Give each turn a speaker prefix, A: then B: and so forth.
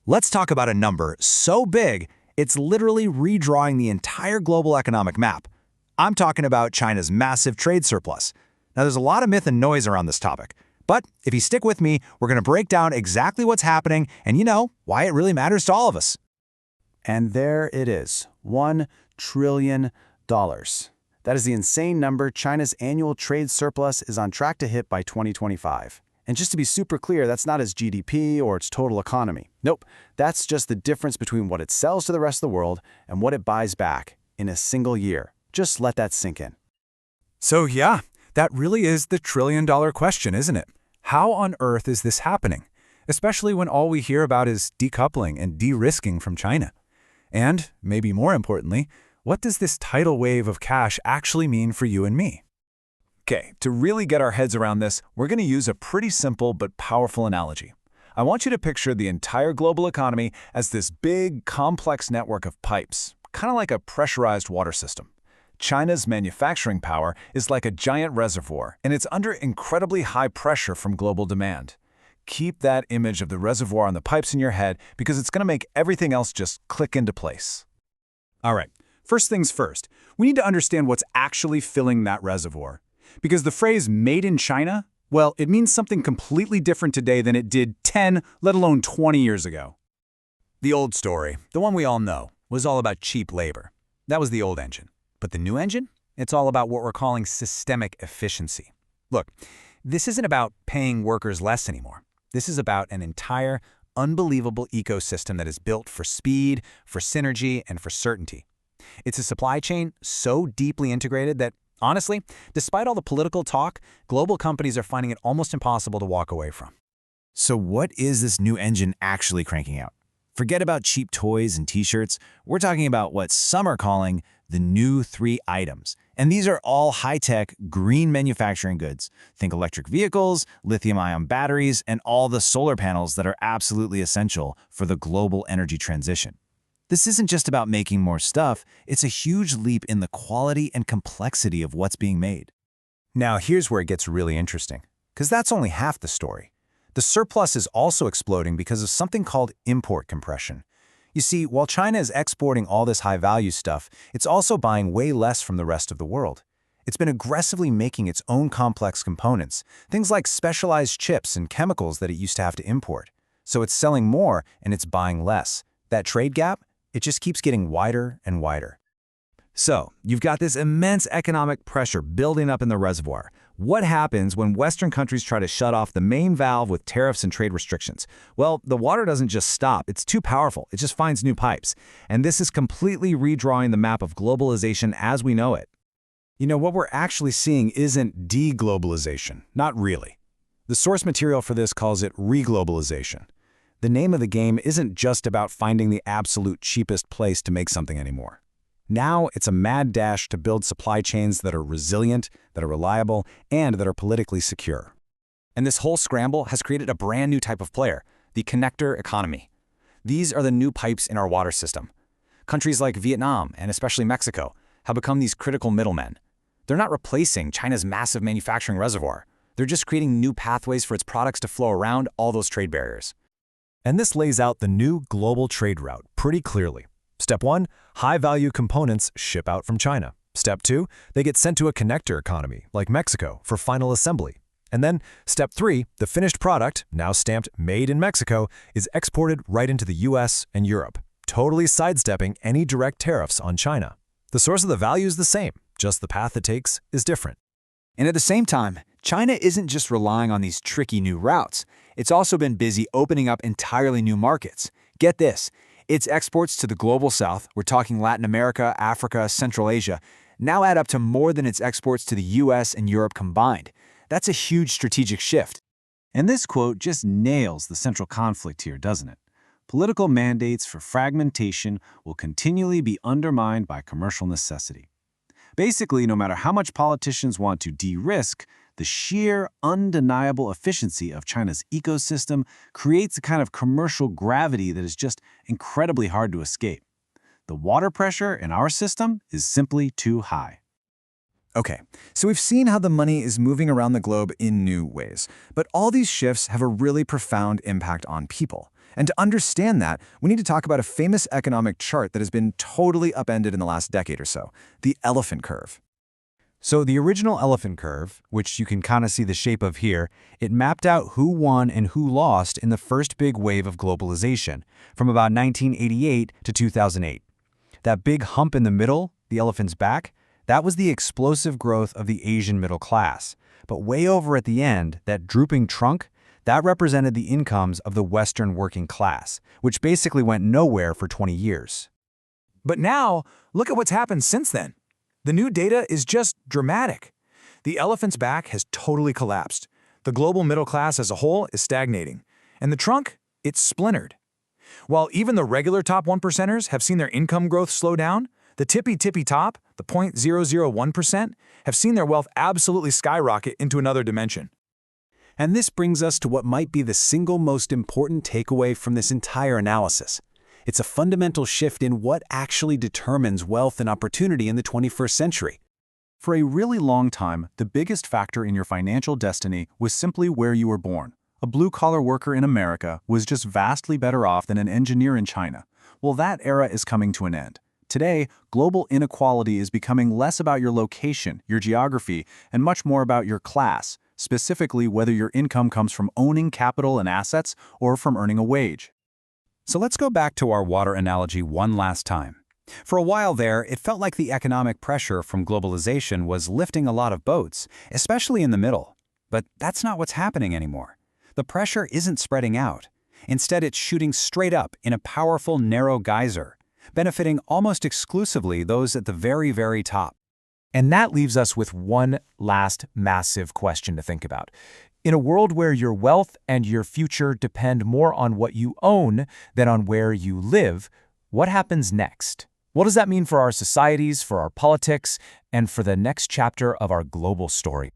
A: Let's talk about a number so big, it's literally redrawing the entire global economic map. I'm talking about China's massive trade surplus. Now, there's a lot of myth and noise around this topic, but if you stick with me, we're going to break down exactly what's happening and why it really matters to all of us.
B: And there it is, $1 trillion. That is the insane number China's annual trade surplus is on track to hit by 2025. And just to be super clear, that's not its GDP or its total economy. Nope, that's just the difference between what it sells to the rest of the world and what it buys back in a single year. Just let that sink in.
C: So yeah, that really is the trillion-dollar question, isn't it? How on earth is this happening? Especially when all we hear about is decoupling and de-risking from China. And, maybe more importantly, what does this tidal wave of cash actually mean for you and me? Okay, to really get our heads around this, we're going to use a pretty simple but powerful analogy. I want you to picture the entire global economy as this big, complex network of pipes, kind of like a pressurized water system. China's manufacturing power is like a giant reservoir, and it's under incredibly high pressure from global demand. Keep that image of the reservoir on the pipes in your head because it's going to make everything else just click into place. All right, first things first, we need to understand what's actually filling that reservoir. Because the phrase made in China, well, it means something completely different today than it did 10, let alone 20 years ago.
A: The old story, the one we all know, was all about cheap labor. That was the old engine. But the new engine? It's all about what we're calling systemic efficiency. Look, this isn't about paying workers less anymore. This is about an entire, unbelievable ecosystem that is built for speed, for synergy, and for certainty. It's a supply chain so deeply integrated that, honestly, despite all the political talk, global companies are finding it almost impossible to walk away from.
B: So what is this new engine actually cranking out? Forget about cheap toys and t-shirts. We're talking about what some are calling the new 3 items. And these are all high-tech, green manufacturing goods. Think electric vehicles, lithium-ion batteries, and all the solar panels that are absolutely essential for the global energy transition. This isn't just about making more stuff, it's a huge leap in the quality and complexity of what's being made.
A: Now, here's where it gets really interesting, because that's only half the story. The surplus is also exploding because of something called import compression. You see, while China is exporting all this high-value stuff, it's also buying way less from the rest of the world. It's been aggressively making its own complex components, things like specialized chips and chemicals that it used to have to import. So it's selling more and it's buying less. That trade gap? It just keeps getting wider and wider. So, you've got this immense economic pressure building up in the reservoir. What happens when Western countries try to shut off the main valve with tariffs and trade restrictions? Well, the water doesn't just stop. It's too powerful. It just finds new pipes. And this is completely redrawing the map of globalization as we know it. What we're actually seeing isn't deglobalization. Not really. The source material for this calls it reglobalization. The name of the game isn't just about finding the absolute cheapest place to make something anymore. Now it's a mad dash to build supply chains that are resilient, that are reliable, and that are politically secure. And this whole scramble has created a brand new type of player, the connector economy. These are the new pipes in our water system. Countries like Vietnam, and especially Mexico, have become these critical middlemen. They're not replacing China's massive manufacturing reservoir. They're just creating new pathways for its products to flow around all those trade barriers.
C: And this lays out the new global trade route pretty clearly. Step 1, high-value components ship out from China. Step 2, they get sent to a connector economy, like Mexico, for final assembly. And then, Step 3, the finished product, now stamped Made in Mexico, is exported right into the US and Europe, totally sidestepping any direct tariffs on China. The source of the value is the same, just the path it takes is different.
A: And at the same time, China isn't just relying on these tricky new routes. It's also been busy opening up entirely new markets. Get this, its exports to the global south, we're talking Latin America, Africa, Central Asia, now add up to more than its exports to the US and Europe combined. That's a huge strategic shift. And this quote just nails the central conflict here, doesn't it? Political mandates for fragmentation will continually be undermined by commercial necessity. Basically, no matter how much politicians want to de-risk, the sheer, undeniable efficiency of China's ecosystem creates a kind of commercial gravity that is just incredibly hard to escape. The water pressure in our system is simply too high. Okay, so we've seen how the money is moving around the globe in new ways, but all these shifts have a really profound impact on people.
D: And to understand that, we need to talk about a famous economic chart that has been totally upended in the last decade or so, the elephant curve.
C: So the original elephant curve, which you can kind of see the shape of here, it mapped out who won and who lost in the first big wave of globalization, from about 1988 to 2008. That big hump in the middle, the elephant's back, that was the explosive growth of the Asian middle class. But way over at the end, that drooping trunk, that represented the incomes of the Western working class, which basically went nowhere for 20 years.
A: But now, look at what's happened since then. The new data is just dramatic. The elephant's back has totally collapsed. The global middle class as a whole is stagnating. And the trunk, it's splintered. While even the regular top 1%ers have seen their income growth slow down, the tippy top, the 0.001%, have seen their wealth absolutely skyrocket into another dimension.
C: And this brings us to what might be the single most important takeaway from this entire analysis. It's a fundamental shift in what actually determines wealth and opportunity in the 21st century. For a really long time, the biggest factor in your financial destiny was simply where you were born. A blue-collar worker in America was just vastly better off than an engineer in China. Well, that era is coming to an end. Today, global inequality is becoming less about your location, your geography, and much more about your class, specifically whether your income comes from owning capital and assets or from earning a wage. So let's go back to our water analogy one last time. For a while there, it felt like the economic pressure from globalization was lifting a lot of boats, especially in the middle. But that's not what's happening anymore. The pressure isn't spreading out. Instead, it's shooting straight up in a powerful, narrow geyser, benefiting almost exclusively those at the very, very top. And that leaves us with one last massive question to think about. In a world where your wealth and your future depend more on what you own than on where you live, what happens next? What does that mean for our societies, for our politics, and for the next chapter of our global story?